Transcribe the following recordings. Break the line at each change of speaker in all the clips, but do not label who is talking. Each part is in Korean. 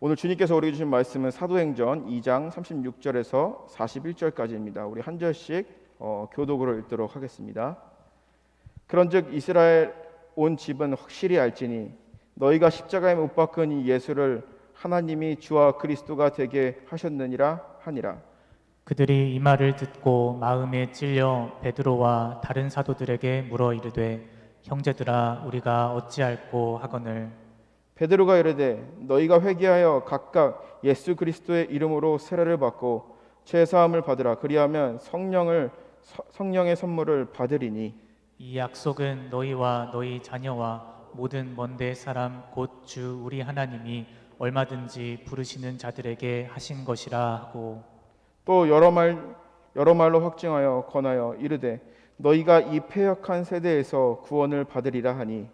오늘 주님께서 우리에게 주신 말씀은 사도행전 2장 36절에서 41절까지입니다. 우리 한 절씩 교독으로 읽도록 하겠습니다. 그런즉 이스라엘 온 집은 확실히 알지니 너희가 십자가에 못 박은 이 예수를 하나님이 주와 그리스도가 되게 하셨느니라 하니라.
그들이 이 말을 듣고 마음에 찔려 베드로와 다른 사도들에게 물어 이르되 형제들아 우리가 어찌할꼬 하거늘.
베드로가 이르되 너희가 회개하여 각각 예수 그리스도의 이름으로 세례를 받고 죄 사함을 받으라. 그리하면 성령의 선물을 받으리니
이 약속은 너희와 너희 자녀와 모든 먼데 사람 곧 주 우리 하나님이 얼마든지 부르시는 자들에게 하신 것이라 하고,
또 여러 말로 확증하여 권하여 이르되 너희가 이 패역한 세대에서 구원을 받으리라 하니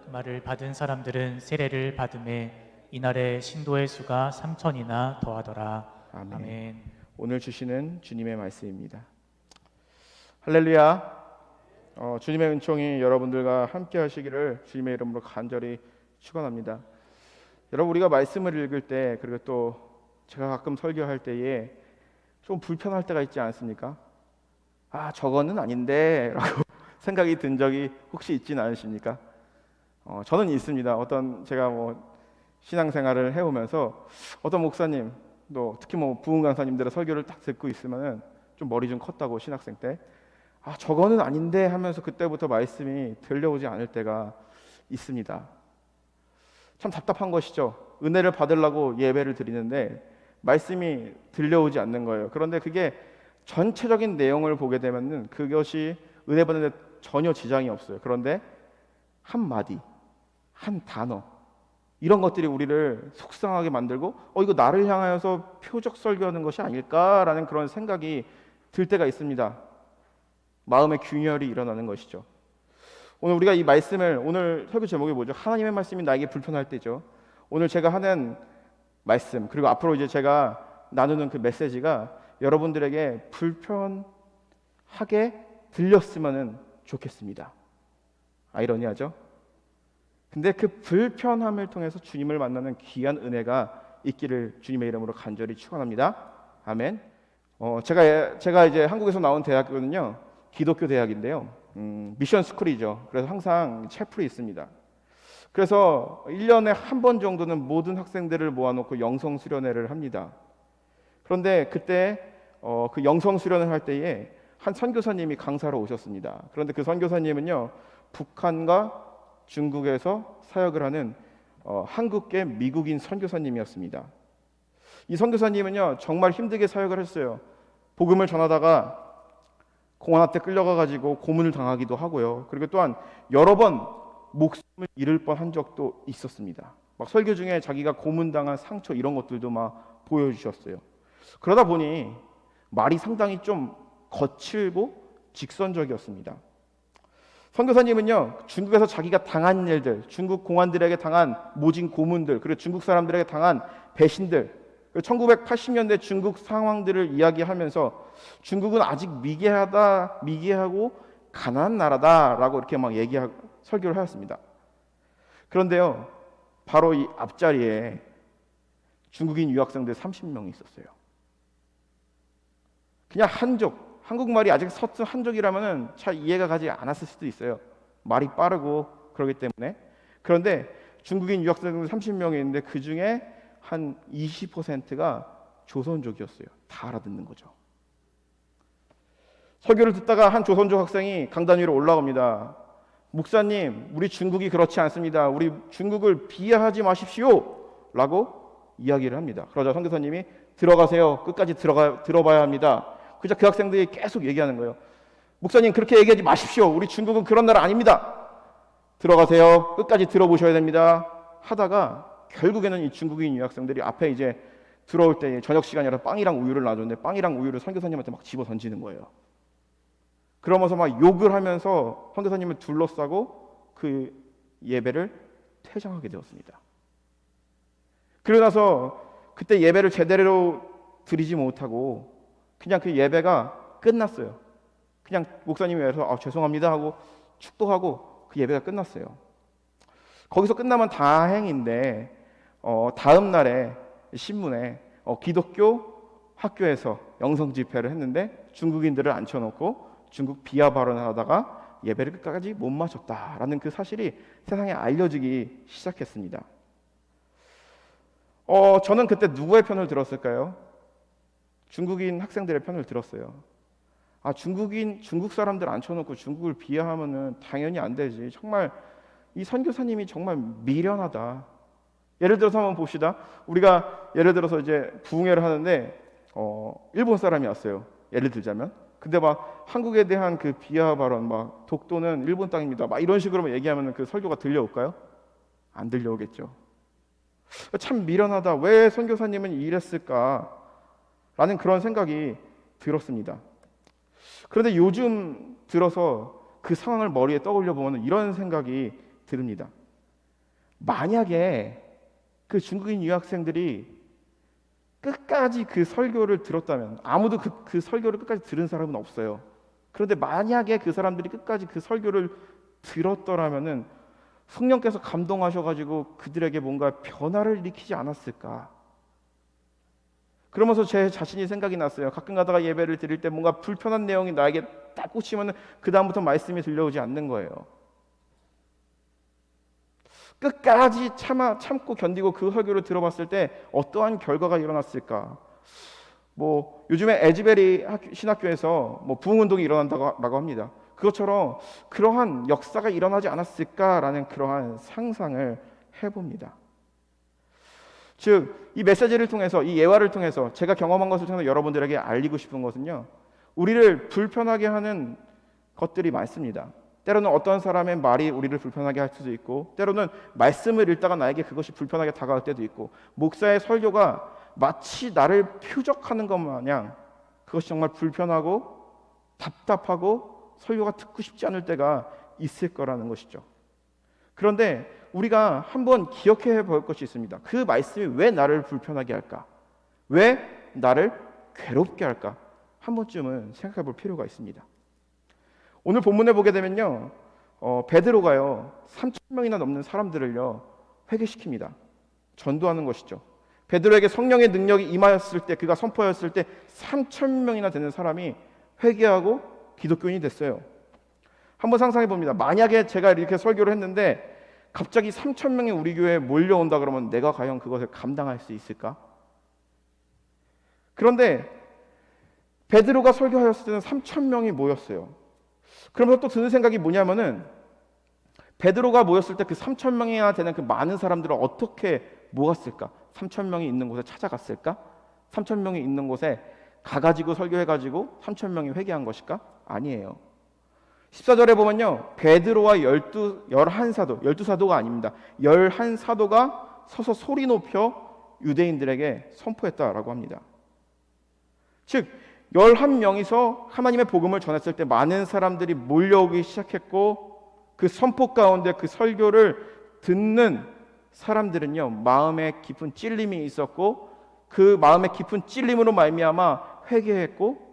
그 말을 받은 사람들은 세례를 받음에 이날에 신도의 수가 3,000이나 더하더라.
아멘.
아멘.
오늘 주시는 주님의 말씀입니다. 할렐루야. 주님의 은총이 여러분들과 함께 하시기를 주님의 이름으로 간절히 축원합니다. 여러분, 우리가 말씀을 읽을 때, 그리고 또 제가 가끔 설교할 때에 좀 불편할 때가 있지 않습니까? 아, 저거는 아닌데 라고 생각이 든 적이 혹시 있지는 않으십니까? 저는 있습니다. 제가 신앙생활을 해오면서 어떤 목사님, 또 특히 부흥 강사님들의 설교를 딱 듣고 있으면은 좀 머리 좀 컸다고, 신학생 때 아, 저거는 아닌데 하면서 그때부터 말씀이 들려오지 않을 때가 있습니다. 참 답답한 것이죠. 은혜를 받으려고 예배를 드리는데 말씀이 들려오지 않는 거예요. 그런데 그게 전체적인 내용을 보게 되면은 그것이 은혜 받는 데 전혀 지장이 없어요. 그런데 한 마디, 한 단어, 이런 것들이 우리를 속상하게 만들고 이거 나를 향하여서 표적 설교하는 것이 아닐까라는 그런 생각이 들 때가 있습니다. 마음의 균열이 일어나는 것이죠. 오늘 우리가 이 말씀을, 오늘 설교 제목이 뭐죠? 하나님의 말씀이 나에게 불편할 때죠. 오늘 제가 하는 말씀, 그리고 앞으로 이제 제가 나누는 그 메시지가 여러분들에게 불편하게 들렸으면 좋겠습니다. 아이러니하죠? 근데 그 불편함을 통해서 주님을 만나는 귀한 은혜가 있기를 주님의 이름으로 간절히 축원합니다. 아멘. 제가 이제 한국에서 나온 대학교는요, 기독교 대학인데요. 미션 스쿨이죠. 그래서 항상 채플이 있습니다. 그래서 1년에 한 번 정도는 모든 학생들을 모아놓고 영성 수련회를 합니다. 그런데 그때 그 영성 수련을 할 때에 한 선교사님이 강사로 오셨습니다. 그런데 그 선교사님은요, 북한과 중국에서 사역을 하는 한국계 미국인 선교사님이었습니다. 이 선교사님은요, 정말 힘들게 사역을 했어요. 복음을 전하다가 공안 앞에 끌려가가지고 고문을 당하기도 하고요. 그리고 또한 여러 번 목숨을 잃을 뻔한 적도 있었습니다. 막 설교 중에 자기가 고문당한 상처 이런 것들도 막 보여주셨어요. 그러다 보니 말이 상당히 좀 거칠고 직선적이었습니다. 선교사님은요, 중국에서 자기가 당한 일들, 중국 공안들에게 당한 모진 고문들, 그리고 중국 사람들에게 당한 배신들, 1980년대 중국 상황들을 이야기하면서 중국은 아직 미개하고 가난한 나라다라고 이렇게 막 설교를 하였습니다. 그런데요, 바로 이 앞자리에 중국인 유학생들 30명이 있었어요. 그냥 한국말이 아직 서툰 한족이라면 잘 이해가 가지 않았을 수도 있어요. 말이 빠르고 그러기 때문에. 그런데 중국인 유학생들 30명이 있는데 그 중에 한 20%가 조선족이었어요. 다 알아듣는 거죠. 설교를 듣다가 한 조선족 학생이 강단 위로 올라옵니다. 목사님, 우리 중국이 그렇지 않습니다. 우리 중국을 비하하지 마십시오 라고 이야기를 합니다. 그러자 선교사님이 들어가세요. 끝까지 들어봐야 합니다. 그저 그 학생들이 계속 얘기하는 거예요. 목사님, 그렇게 얘기하지 마십시오. 우리 중국은 그런 나라 아닙니다. 들어가세요. 끝까지 들어보셔야 됩니다. 하다가 결국에는 이 중국인 유학생들이 앞에 이제 들어올 때 저녁 시간이라 빵이랑 우유를 놔줬는데 빵이랑 우유를 선교사님한테 막 집어 던지는 거예요. 그러면서 막 욕을 하면서 선교사님을 둘러싸고 그 예배를 퇴장하게 되었습니다. 그러고 나서 그때 예배를 제대로 드리지 못하고 그냥 그 예배가 끝났어요. 그냥 목사님이 와서 죄송합니다 하고 축도하고 그 예배가 끝났어요. 거기서 끝나면 다행인데 다음 날에 신문에 기독교 학교에서 영성 집회를 했는데 중국인들을 앉혀놓고 중국 비하 발언을 하다가 예배를 끝까지 못 마쳤다라는 그 사실이 세상에 알려지기 시작했습니다. 저는 그때 누구의 편을 들었을까요? 중국인 학생들의 편을 들었어요. 중국 사람들 앉혀놓고 중국을 비하하면은 당연히 안 되지. 정말 이 선교사님이 정말 미련하다. 예를 들어서 한번 봅시다. 우리가 예를 들어서 이제 부흥회를 하는데 일본 사람이 왔어요. 예를 들자면. 근데 막 한국에 대한 그 비하 발언, 막 독도는 일본 땅입니다. 막 이런 식으로 얘기하면 그 설교가 들려올까요? 안 들려오겠죠. 참 미련하다. 왜 선교사님은 이랬을까? 라는 그런 생각이 들었습니다. 그런데 요즘 들어서 그 상황을 머리에 떠올려 보면 이런 생각이 듭니다. 만약에 그 중국인 유학생들이 끝까지 그 설교를 들었다면, 아무도 그 설교를 끝까지 들은 사람은 없어요. 그런데 만약에 그 사람들이 끝까지 그 설교를 들었더라면은 성령께서 감동하셔가지고 그들에게 뭔가 변화를 일으키지 않았을까? 그러면서 제 자신이 생각이 났어요. 가끔 가다가 예배를 드릴 때 뭔가 불편한 내용이 나에게 딱 꽂히면 그 다음부터 말씀이 들려오지 않는 거예요. 끝까지 참고 견디고 그 설교를 들어봤을 때 어떠한 결과가 일어났을까? 요즘에 에즈베리 신학교에서 부흥운동이 일어난다고 합니다. 그것처럼 그러한 역사가 일어나지 않았을까라는 그러한 상상을 해봅니다. 즉, 이 메시지를 통해서, 이 예화를 통해서 제가 경험한 것을 통해서 여러분들에게 알리고 싶은 것은요, 우리를 불편하게 하는 것들이 많습니다. 때로는 어떤 사람의 말이 우리를 불편하게 할 수도 있고, 때로는 말씀을 읽다가 나에게 그것이 불편하게 다가올 때도 있고, 목사의 설교가 마치 나를 표적하는 것 마냥 그것이 정말 불편하고 답답하고 설교가 듣고 싶지 않을 때가 있을 거라는 것이죠. 그런데 우리가 한번 기억해 볼 것이 있습니다. 그 말씀이 왜 나를 불편하게 할까? 왜 나를 괴롭게 할까? 한 번쯤은 생각해 볼 필요가 있습니다. 오늘 본문에 보게 되면요, 베드로가요 3,000명이나 넘는 사람들을요 회개시킵니다. 전도하는 것이죠. 베드로에게 성령의 능력이 임하였을 때, 그가 선포하였을 때 3,000명이나 되는 사람이 회개하고 기독교인이 됐어요. 한번 상상해 봅니다. 만약에 제가 이렇게 설교를 했는데 갑자기 3,000명이 우리 교회에 몰려온다 그러면 내가 과연 그것을 감당할 수 있을까? 그런데 베드로가 설교하였을 때는 3,000명이 모였어요. 그러면서 또 드는 생각이 뭐냐면은, 베드로가 모였을 때 그 3,000명이나 되는 그 많은 사람들을 어떻게 모았을까? 3,000명이 있는 곳에 찾아갔을까? 3,000명이 있는 곳에 가가지고 설교해가지고 3,000명이 회개한 것일까? 아니에요. 14절에 보면요, 베드로와 11사도, 12사도가 아닙니다. 11사도가 서서 소리 높여 유대인들에게 선포했다라고 합니다. 즉 11명이서 하나님의 복음을 전했을 때 많은 사람들이 몰려오기 시작했고, 그 선포 가운데 그 설교를 듣는 사람들은요 마음에 깊은 찔림이 있었고, 그 마음에 깊은 찔림으로 말미암아 회개했고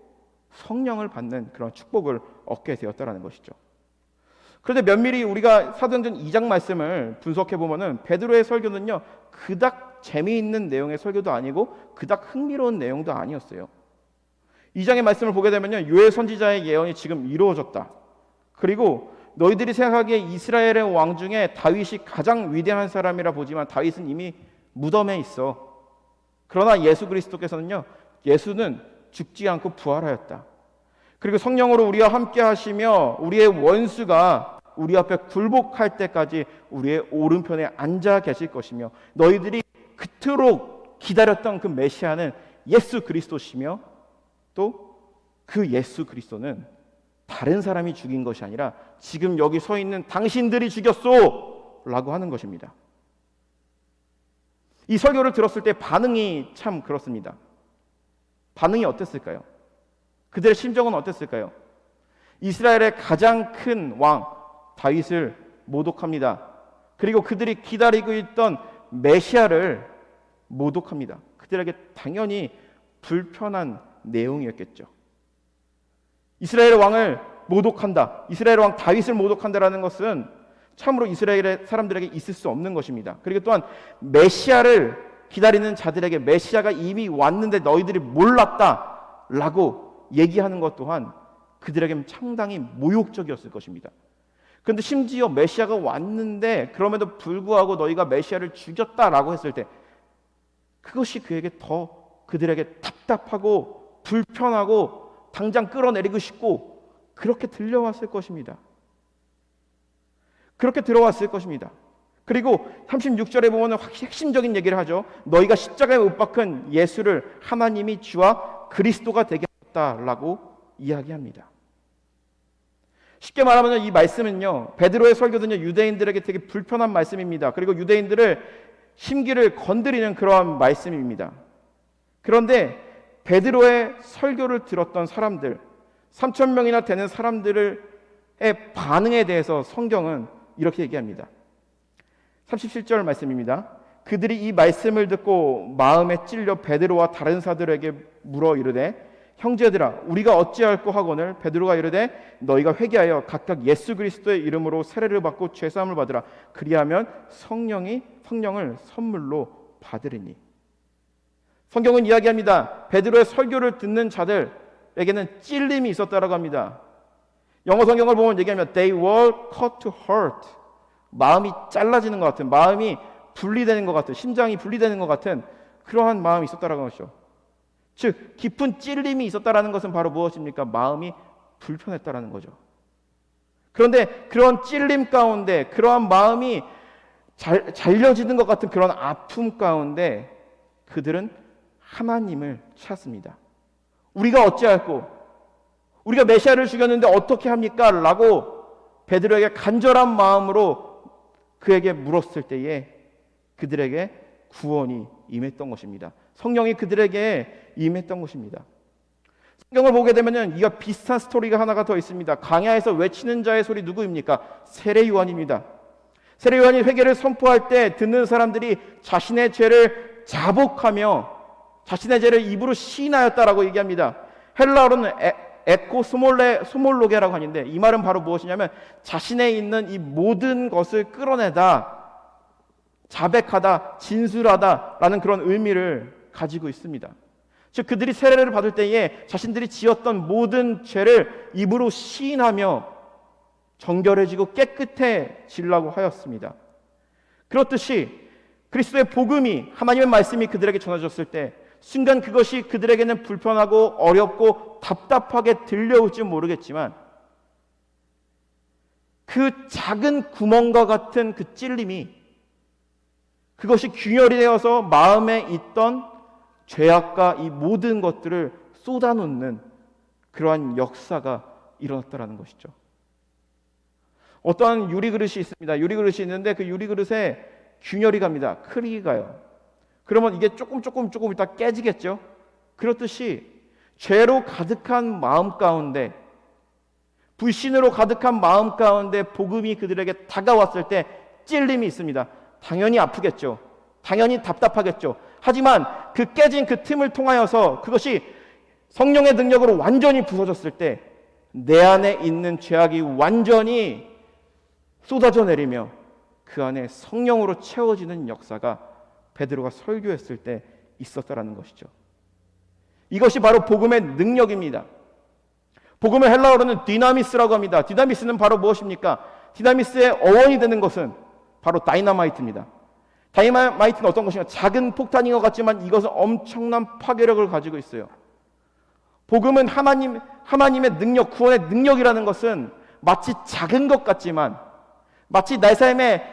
성령을 받는 그런 축복을 얻게 되었다라는 것이죠. 그런데 면밀히 우리가 사도행전 2장 말씀을 분석해 보면은 베드로의 설교는요 그닥 재미있는 내용의 설교도 아니고 그닥 흥미로운 내용도 아니었어요. 2장의 말씀을 보게 되면요, 요엘 선지자의 예언이 지금 이루어졌다. 그리고 너희들이 생각하기에 이스라엘의 왕 중에 다윗이 가장 위대한 사람이라 보지만 다윗은 이미 무덤에 있어. 그러나 예수 그리스도께서는요, 예수는 죽지 않고 부활하였다. 그리고 성령으로 우리와 함께 하시며 우리의 원수가 우리 앞에 굴복할 때까지 우리의 오른편에 앉아 계실 것이며, 너희들이 그토록 기다렸던 그 메시아는 예수 그리스도시며, 또 그 예수 그리스도는 다른 사람이 죽인 것이 아니라 지금 여기 서 있는 당신들이 죽였소! 라고 하는 것입니다. 이 설교를 들었을 때 반응이 참 그렇습니다. 반응이 어땠을까요? 그들의 심정은 어땠을까요? 이스라엘의 가장 큰 왕 다윗을 모독합니다. 그리고 그들이 기다리고 있던 메시아를 모독합니다. 그들에게 당연히 불편한 내용이었겠죠. 이스라엘의 왕을 모독한다, 이스라엘 왕 다윗을 모독한다라는 것은 참으로 이스라엘의 사람들에게 있을 수 없는 것입니다. 그리고 또한 메시아를 기다리는 자들에게 메시아가 이미 왔는데 너희들이 몰랐다라고 얘기하는 것 또한 그들에게는 상당히 모욕적이었을 것입니다. 그런데 심지어 메시아가 왔는데 그럼에도 불구하고 너희가 메시아를 죽였다라고 했을 때 그것이 그들에게 답답하고 불편하고 당장 끌어내리고 싶고 그렇게 들려왔을 것입니다. 그렇게 들어왔을 것입니다. 그리고 36절에 보면 핵심적인 얘기를 하죠. 너희가 십자가에 못 박힌 예수를 하나님이 주와 그리스도가 되게 하셨다라고 이야기합니다. 쉽게 말하면 이 말씀은요, 베드로의 설교는요, 유대인들에게 되게 불편한 말씀입니다. 그리고 유대인들을 심기를 건드리는 그러한 말씀입니다. 그런데 베드로의 설교를 들었던 사람들, 3,000명이나 되는 사람들의 반응에 대해서 성경은 이렇게 얘기합니다. 37절 말씀입니다. 그들이 이 말씀을 듣고 마음에 찔려 베드로와 다른 사들에게 물어 이르되 형제들아 우리가 어찌할꼬 하거늘 베드로가 이르되 너희가 회개하여 각각 예수 그리스도의 이름으로 세례를 받고 죄사함을 받으라. 그리하면 성령을 선물로 받으리니. 성경은 이야기합니다. 베드로의 설교를 듣는 자들에게는 찔림이 있었다라고 합니다. 영어 성경을 보면 얘기하면 they were cut to hurt. 마음이 잘라지는 것 같은, 마음이 분리되는 것 같은, 심장이 분리되는 것 같은 그러한 마음이 있었다라는 것이죠. 즉 깊은 찔림이 있었다라는 것은 바로 무엇입니까? 마음이 불편했다라는 거죠. 그런데 그런 찔림 가운데 그러한 마음이 잘려지는 것 같은 그런 아픔 가운데 그들은 하나님을 찾습니다. 우리가 어찌할꼬? 우리가 메시아를 죽였는데 어떻게 합니까? 라고 베드로에게 간절한 마음으로 그에게 물었을 때에 그들에게 구원이 임했던 것입니다. 성령이 그들에게 임했던 것입니다. 성경을 보게 되면 이와 비슷한 스토리가 하나가 더 있습니다. 광야에서 외치는 자의 소리 누구입니까? 세례 요한입니다. 세례 요한이 회개를 선포할 때 듣는 사람들이 자신의 죄를 자복하며 자신의 죄를 입으로 시인하였다라고 얘기합니다. 헬라어로는 에코 소몰로게라고 하는데 이 말은 바로 무엇이냐면 자신에 있는 이 모든 것을 끌어내다, 자백하다, 진술하다라는 그런 의미를 가지고 있습니다. 즉 그들이 세례를 받을 때에 자신들이 지었던 모든 죄를 입으로 시인하며 정결해지고 깨끗해지려고 하였습니다. 그렇듯이 그리스도의 복음이, 하나님의 말씀이 그들에게 전해졌을 때 순간 그것이 그들에게는 불편하고 어렵고 답답하게 들려올지 모르겠지만 그 작은 구멍과 같은 그 찔림이 그것이 균열이 되어서 마음에 있던 죄악과 이 모든 것들을 쏟아놓는 그러한 역사가 일어났다라는 것이죠. 어떠한 유리그릇이 있습니다. 유리그릇이 있는데 그 유리그릇에 균열이 갑니다. 크릭이 가요. 그러면 이게 조금 이따 깨지겠죠. 그렇듯이 죄로 가득한 마음 가운데, 불신으로 가득한 마음 가운데 복음이 그들에게 다가왔을 때 찔림이 있습니다. 당연히 아프겠죠. 당연히 답답하겠죠. 하지만 그 깨진 그 틈을 통하여서 그것이 성령의 능력으로 완전히 부서졌을 때 내 안에 있는 죄악이 완전히 쏟아져 내리며 그 안에 성령으로 채워지는 역사가 베드로가 설교했을 때 있었다라는 것이죠. 이것이 바로 복음의 능력입니다. 복음의 헬라어로는 디나미스라고 합니다. 디나미스는 바로 무엇입니까? 디나미스의 어원이 되는 것은 바로 다이너마이트입니다. 다이너마이트는 어떤 것인가? 작은 폭탄인 것 같지만 이것은 엄청난 파괴력을 가지고 있어요. 복음은 하나님의 능력, 구원의 능력이라는 것은 마치 작은 것 같지만, 마치 내 삶에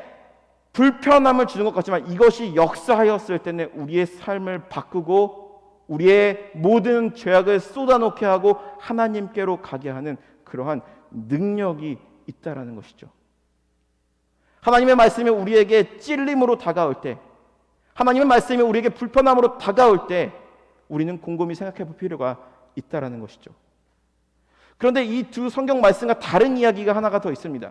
불편함을 주는 것 같지만 이것이 역사하였을 때는 우리의 삶을 바꾸고 우리의 모든 죄악을 쏟아놓게 하고 하나님께로 가게 하는 그러한 능력이 있다라는 것이죠. 하나님의 말씀이 우리에게 찔림으로 다가올 때, 하나님의 말씀이 우리에게 불편함으로 다가올 때 우리는 곰곰이 생각해 볼 필요가 있다라는 것이죠. 그런데 이 두 성경 말씀과 다른 이야기가 하나가 더 있습니다.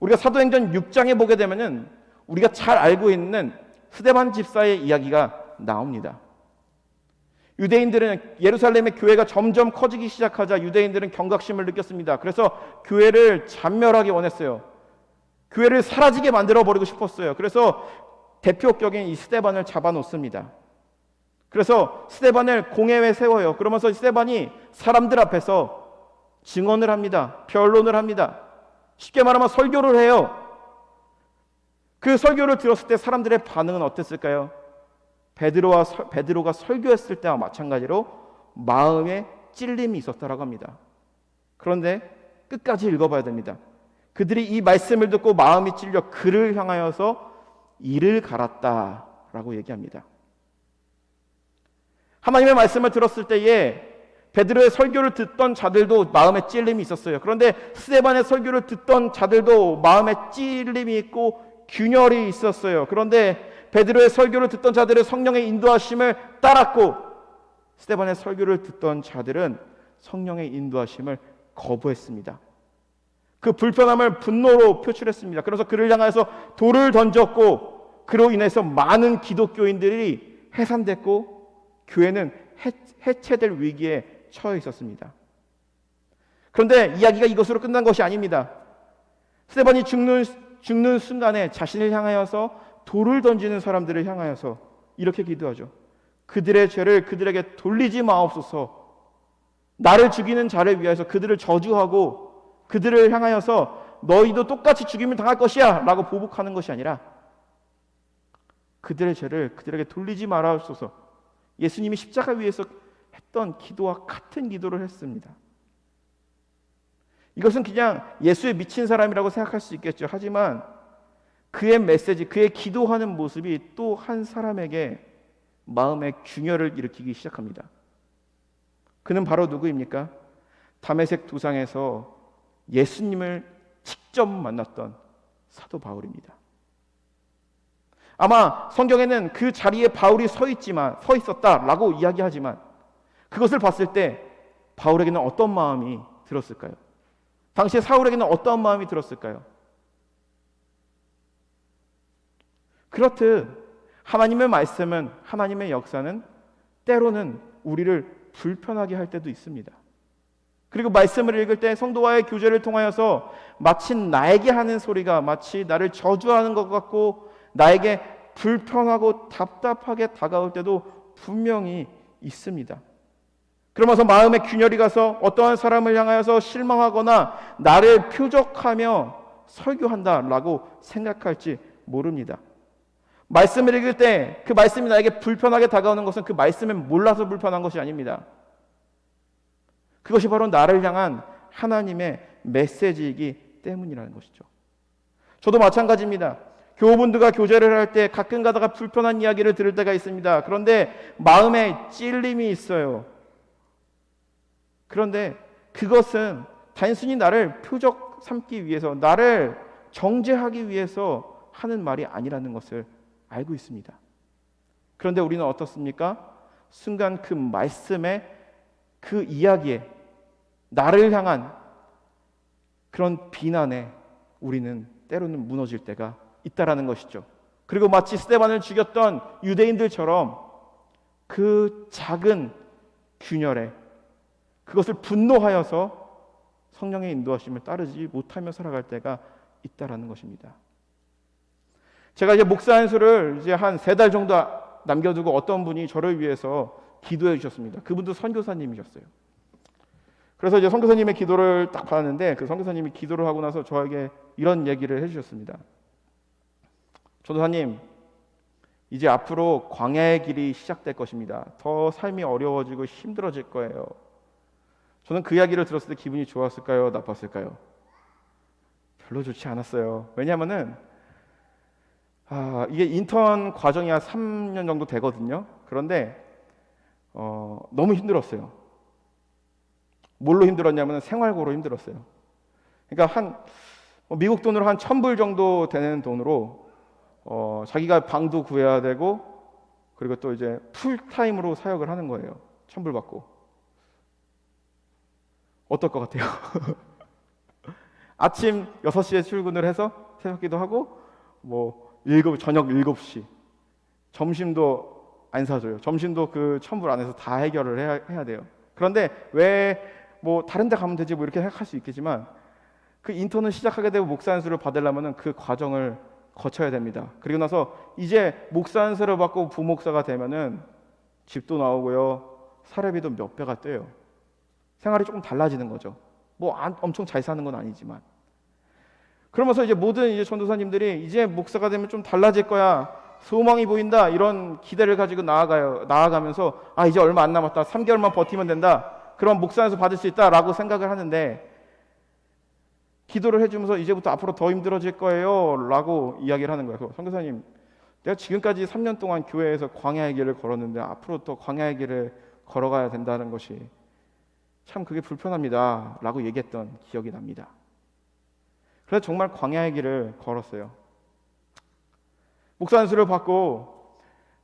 우리가 사도행전 6장에 보게 되면은 우리가 잘 알고 있는 스데반 집사의 이야기가 나옵니다. 유대인들은 예루살렘의 교회가 점점 커지기 시작하자 유대인들은 경각심을 느꼈습니다. 그래서 교회를 잔멸하기 원했어요. 교회를 사라지게 만들어버리고 싶었어요. 그래서 대표격인 이 스데반을 잡아놓습니다. 그래서 스데반을 공회에 세워요. 그러면서 스데반이 사람들 앞에서 증언을 합니다. 변론을 합니다. 쉽게 말하면 설교를 해요. 그 설교를 들었을 때 사람들의 반응은 어땠을까요? 베드로가 설교했을 때와 마찬가지로 마음에 찔림이 있었다라고 합니다. 그런데 끝까지 읽어봐야 됩니다. 그들이 이 말씀을 듣고 마음이 찔려 그를 향하여서 이를 갈았다라고 얘기합니다. 하나님의 말씀을 들었을 때에 베드로의 설교를 듣던 자들도 마음에 찔림이 있었어요. 그런데 스데반의 설교를 듣던 자들도 마음에 찔림이 있고 균열이 있었어요. 그런데 베드로의 설교를 듣던 자들은 성령의 인도하심을 따랐고 스데반의 설교를 듣던 자들은 성령의 인도하심을 거부했습니다. 그 불편함을 분노로 표출했습니다. 그래서 그를 향해서 돌을 던졌고 그로 인해서 많은 기독교인들이 해산됐고 교회는 해체될 위기에 처해 있었습니다. 그런데 이야기가 이것으로 끝난 것이 아닙니다. 스데반이 죽는 순간에 자신을 향하여서 돌을 던지는 사람들을 향하여서 이렇게 기도하죠. 그들의 죄를 그들에게 돌리지 마옵소서. 나를 죽이는 자를 위하여서 그들을 저주하고 그들을 향하여서 너희도 똑같이 죽임을 당할 것이야 라고 보복하는 것이 아니라 그들의 죄를 그들에게 돌리지 말아옵소서. 예수님이 십자가 위에서 했던 기도와 같은 기도를 했습니다. 이것은 그냥 예수에 미친 사람이라고 생각할 수 있겠죠. 하지만 그의 메시지, 그의 기도하는 모습이 또 한 사람에게 마음의 균열을 일으키기 시작합니다. 그는 바로 누구입니까? 다메섹 도상에서 예수님을 직접 만났던 사도 바울입니다. 아마 성경에는 그 자리에 바울이 서 있었다라고 이야기하지만 그것을 봤을 때 바울에게는 어떤 마음이 들었을까요? 당시에 사울에게는 어떤 마음이 들었을까요? 그렇듯 하나님의 말씀은, 하나님의 역사는 때로는 우리를 불편하게 할 때도 있습니다. 그리고 말씀을 읽을 때 성도와의 교제를 통하여서 마치 나에게 하는 소리가 마치 나를 저주하는 것 같고 나에게 불편하고 답답하게 다가올 때도 분명히 있습니다. 그러면서 마음의 균열이 가서 어떠한 사람을 향하여서 실망하거나 나를 표적하며 설교한다라고 생각할지 모릅니다. 말씀을 읽을 때 그 말씀이 나에게 불편하게 다가오는 것은 그 말씀을 몰라서 불편한 것이 아닙니다. 그것이 바로 나를 향한 하나님의 메시지이기 때문이라는 것이죠. 저도 마찬가지입니다. 교우분들과 교제를 할 때 가끔 가다가 불편한 이야기를 들을 때가 있습니다. 그런데 마음에 찔림이 있어요. 그런데 그것은 단순히 나를 표적 삼기 위해서, 나를 정죄하기 위해서 하는 말이 아니라는 것을 알고 있습니다. 그런데 우리는 어떻습니까? 순간 그 말씀에, 그 이야기에, 나를 향한 그런 비난에 우리는 때로는 무너질 때가 있다라는 것이죠. 그리고 마치 스데반을 죽였던 유대인들처럼 그 작은 균열에 그것을 분노하여서 성령의 인도하심을 따르지 못하며 살아갈 때가 있다라는 것입니다. 제가 이제 목사 안수를 이제 한 3달 정도 남겨두고 어떤 분이 저를 위해서 기도해 주셨습니다. 그분도 선교사님이셨어요. 그래서 이제 선교사님의 기도를 딱 받았는데 그 선교사님이 기도를 하고 나서 저에게 이런 얘기를 해주셨습니다. 전도사님, 이제 앞으로 광야의 길이 시작될 것입니다. 더 삶이 어려워지고 힘들어질 거예요. 저는 그 이야기를 들었을 때 기분이 좋았을까요? 나빴을까요? 별로 좋지 않았어요. 왜냐하면은 이게 인턴 과정이 한 3년 정도 되거든요. 그런데 너무 힘들었어요. 뭘로 힘들었냐면 생활고로 힘들었어요. 그러니까 미국 돈으로 한 1,000불 정도 되는 돈으로 자기가 방도 구해야 되고 그리고 또 이제 풀타임으로 사역을 하는 거예요. 1,000불 받고. 어떨 것 같아요? 아침 6시에 출근을 해서 새벽기도 하고 저녁 7시 점심도 안 사줘요. 점심도 그 1,000불 안에서 다 해결을 해야 돼요. 그런데 왜 다른 데 가면 되지 이렇게 생각할 수 있겠지만 그 인턴을 시작하게 되고 목사 안수를 받으려면 그 과정을 거쳐야 됩니다. 그리고 나서 이제 목사 안수를 받고 부목사가 되면은 집도 나오고요, 사례비도 몇 배가 뛰어요. 생활이 조금 달라지는 거죠. 뭐 엄청 잘 사는 건 아니지만. 그러면서 이제 모든 이제 전도사님들이 이제 목사가 되면 좀 달라질 거야, 소망이 보인다, 이런 기대를 가지고 나아가면서 이제 얼마 안 남았다, 3개월만 버티면 된다, 그럼 목사 안수 받을 수 있다라고 생각을 하는데, 기도를 해주면서 이제부터 앞으로 더 힘들어질 거예요 라고 이야기를 하는 거예요. 선교사님, 내가 지금까지 3년 동안 교회에서 광야의 길을 걸었는데 앞으로 또 광야의 길을 걸어가야 된다는 것이 참 그게 불편합니다 라고 얘기했던 기억이 납니다. 그래서 정말 광야의 길을 걸었어요. 목사 안수를 받고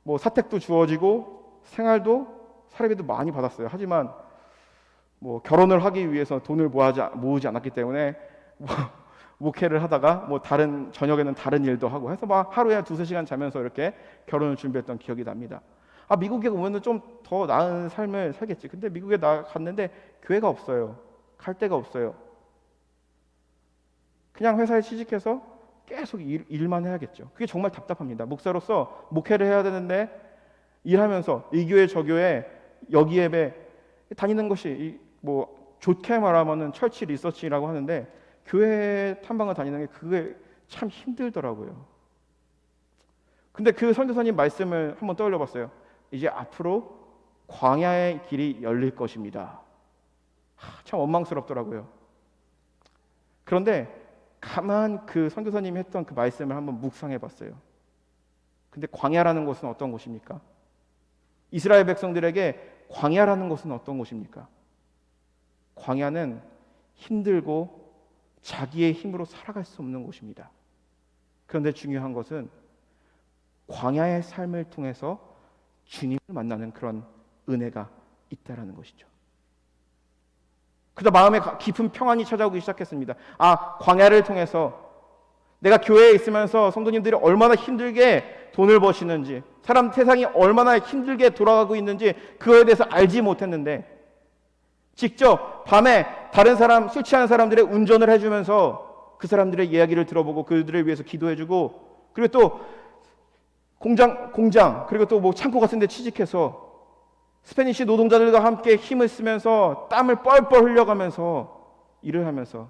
뭐 사택도 주어지고 생활도 사례비도 많이 받았어요. 하지만 뭐 결혼을 하기 위해서 돈을 모으지 않았기 때문에 목회를 하다가 뭐 다른 저녁에는 다른 일도 하고 해서 막 하루에 2-3시간 자면서 이렇게 결혼을 준비했던 기억이 납니다. 미국에 오면은 좀 더 나은 삶을 살겠지. 근데 미국에 갔는데 교회가 없어요. 갈 데가 없어요. 그냥 회사에 취직해서 계속 일만 해야겠죠. 그게 정말 답답합니다. 목사로서 목회를 해야 되는데 일하면서 이 교회 저 교회 여기 예배 다니는 것이 뭐 좋게 말하면은 철치 리서치라고 하는데, 교회 탐방을 다니는 게 그게 참 힘들더라고요. 근데 그 선교사님 말씀을 한번 떠올려 봤어요. 이제 앞으로 광야의 길이 열릴 것입니다. 참 원망스럽더라고요. 그런데 가만 그 선교사님이 했던 그 말씀을 한번 묵상해 봤어요. 근데 광야라는 곳은 어떤 곳입니까? 이스라엘 백성들에게 광야라는 곳은 어떤 곳입니까? 광야는 힘들고 자기의 힘으로 살아갈 수 없는 곳입니다. 그런데 중요한 것은 광야의 삶을 통해서 주님을 만나는 그런 은혜가 있다라는 것이죠. 그래서 마음에 깊은 평안이 찾아오기 시작했습니다. 광야를 통해서 내가 교회에 있으면서 성도님들이 얼마나 힘들게 돈을 버시는지, 세상이 얼마나 힘들게 돌아가고 있는지 그거에 대해서 알지 못했는데, 직접 밤에 다른 사람, 술 취하는 사람들의 운전을 해주면서 그 사람들의 이야기를 들어보고 그들을 위해서 기도해주고, 그리고 또 공장 그리고 또 뭐 창고 같은 데 취직해서 스페니쉬 노동자들과 함께 힘을 쓰면서 땀을 뻘뻘 흘려가면서 일을 하면서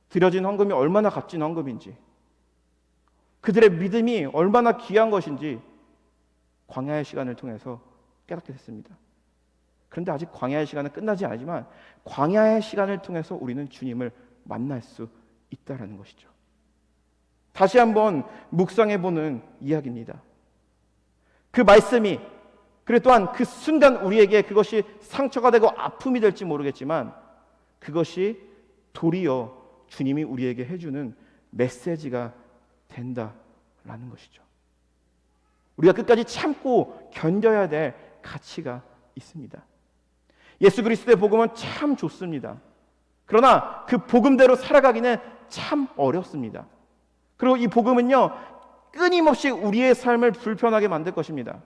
드려진 헌금이 얼마나 값진 헌금인지, 그들의 믿음이 얼마나 귀한 것인지 광야의 시간을 통해서 깨닫게 됐습니다. 그런데 아직 광야의 시간은 끝나지 않지만 광야의 시간을 통해서 우리는 주님을 만날 수 있다는 것이죠. 다시 한번 묵상해보는 이야기입니다. 그 말씀이, 그리고 또한 그 순간 우리에게 그것이 상처가 되고 아픔이 될지 모르겠지만 그것이 도리어 주님이 우리에게 해주는 메시지가 된다라는 것이죠. 우리가 끝까지 참고 견뎌야 될 가치가 있습니다. 예수 그리스도의 복음은 참 좋습니다. 그러나 그 복음대로 살아가기는 참 어렵습니다. 그리고 이 복음은요, 끊임없이 우리의 삶을 불편하게 만들 것입니다.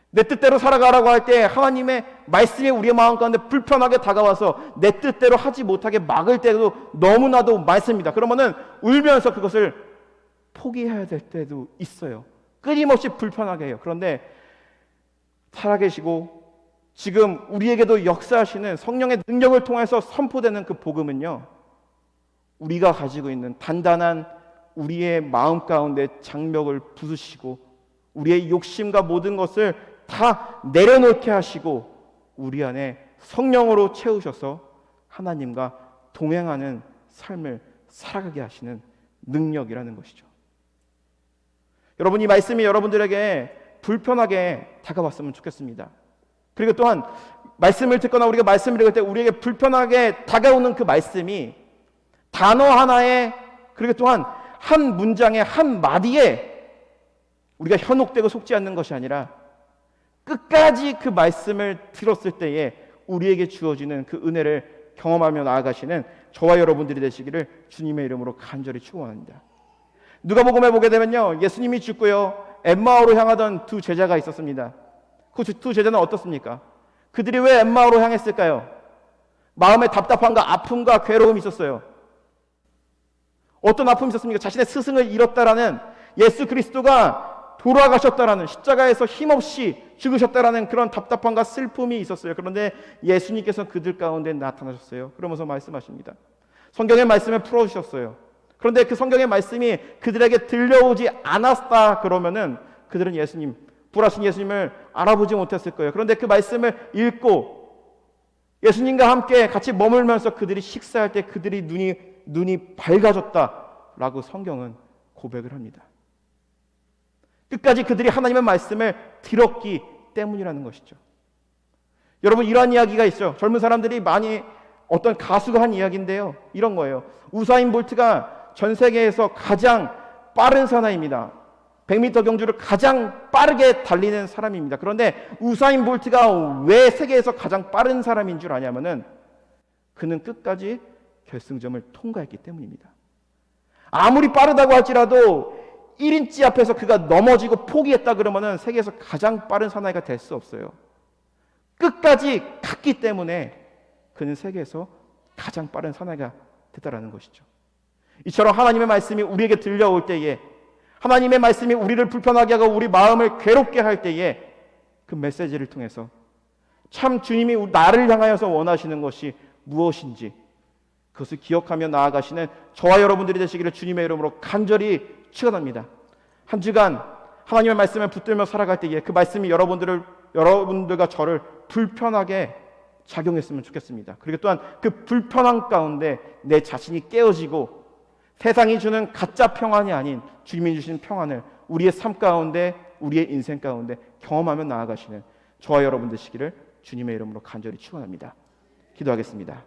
내 뜻대로 살아가라고 할 때 하나님의 말씀이 우리의 마음 가운데 불편하게 다가와서 내 뜻대로 하지 못하게 막을 때도 너무나도 많습니다. 그러면은 울면서 그것을 포기해야 될 때도 있어요. 끊임없이 불편하게 해요. 그런데 살아계시고 지금 우리에게도 역사하시는 성령의 능력을 통해서 선포되는 그 복음은요, 우리가 가지고 있는 단단한 우리의 마음 가운데 장벽을 부수시고 우리의 욕심과 모든 것을 다 내려놓게 하시고 우리 안에 성령으로 채우셔서 하나님과 동행하는 삶을 살아가게 하시는 능력이라는 것이죠. 여러분, 이 말씀이 여러분들에게 불편하게 다가왔으면 좋겠습니다. 그리고 또한 말씀을 듣거나 우리가 말씀을 읽을 때 우리에게 불편하게 다가오는 그 말씀이 단어 하나에, 그리고 또한 한 문장의 한 마디에 우리가 현혹되고 속지 않는 것이 아니라 끝까지 그 말씀을 들었을 때에 우리에게 주어지는 그 은혜를 경험하며 나아가시는 저와 여러분들이 되시기를 주님의 이름으로 간절히 축원합니다. 누가복음에 보게 되면요, 예수님이 죽고요 엠마오로 향하던 두 제자가 있었습니다. 그 두 제자는 어떻습니까? 그들이 왜 엠마오로 향했을까요? 마음에 답답함과 아픔과 괴로움이 있었어요. 어떤 아픔이 있었습니까? 자신의 스승을 잃었다라는, 예수 그리스도가 돌아가셨다라는, 십자가에서 힘없이 죽으셨다라는 그런 답답함과 슬픔이 있었어요. 그런데 예수님께서 그들 가운데 나타나셨어요. 그러면서 말씀하십니다. 성경의 말씀을 풀어주셨어요. 그런데 그 성경의 말씀이 그들에게 들려오지 않았다 그러면은 그들은 예수님, 부활하신 예수님을 알아보지 못했을 거예요. 그런데 그 말씀을 읽고 예수님과 함께 같이 머물면서 그들이 식사할 때 그들이 눈이 밝아졌다라고 성경은 고백을 합니다. 끝까지 그들이 하나님의 말씀을 들었기 때문이라는 것이죠. 여러분, 이러한 이야기가 있죠. 젊은 사람들이 많이, 어떤 가수가 한 이야기인데요, 이런 거예요. 우사인 볼트가 전 세계에서 가장 빠른 사나이입니다. 100m 경주를 가장 빠르게 달리는 사람입니다. 그런데 우사인 볼트가 왜 세계에서 가장 빠른 사람인 줄 아냐면은 그는 끝까지 결승점을 통과했기 때문입니다. 아무리 빠르다고 할지라도 1인치 앞에서 그가 넘어지고 포기했다 그러면은 세계에서 가장 빠른 사나이가 될 수 없어요. 끝까지 갔기 때문에 그는 세계에서 가장 빠른 사나이가 됐다라는 것이죠. 이처럼 하나님의 말씀이 우리에게 들려올 때에, 하나님의 말씀이 우리를 불편하게 하고 우리 마음을 괴롭게 할 때에 그 메시지를 통해서 참 주님이 나를 향하여서 원하시는 것이 무엇인지 그것을 기억하며 나아가시는 저와 여러분들이 되시기를 주님의 이름으로 간절히 축원합니다. 한 주간 하나님의 말씀을 붙들며 살아갈 때에 그 말씀이 여러분들과 저를 불편하게 작용했으면 좋겠습니다. 그리고 또한 그 불편함 가운데 내 자신이 깨어지고 세상이 주는 가짜 평안이 아닌 주님이 주시는 평안을 우리의 삶 가운데, 우리의 인생 가운데 경험하며 나아가시는 저와 여러분 되시기를 주님의 이름으로 간절히 축원합니다. 기도하겠습니다.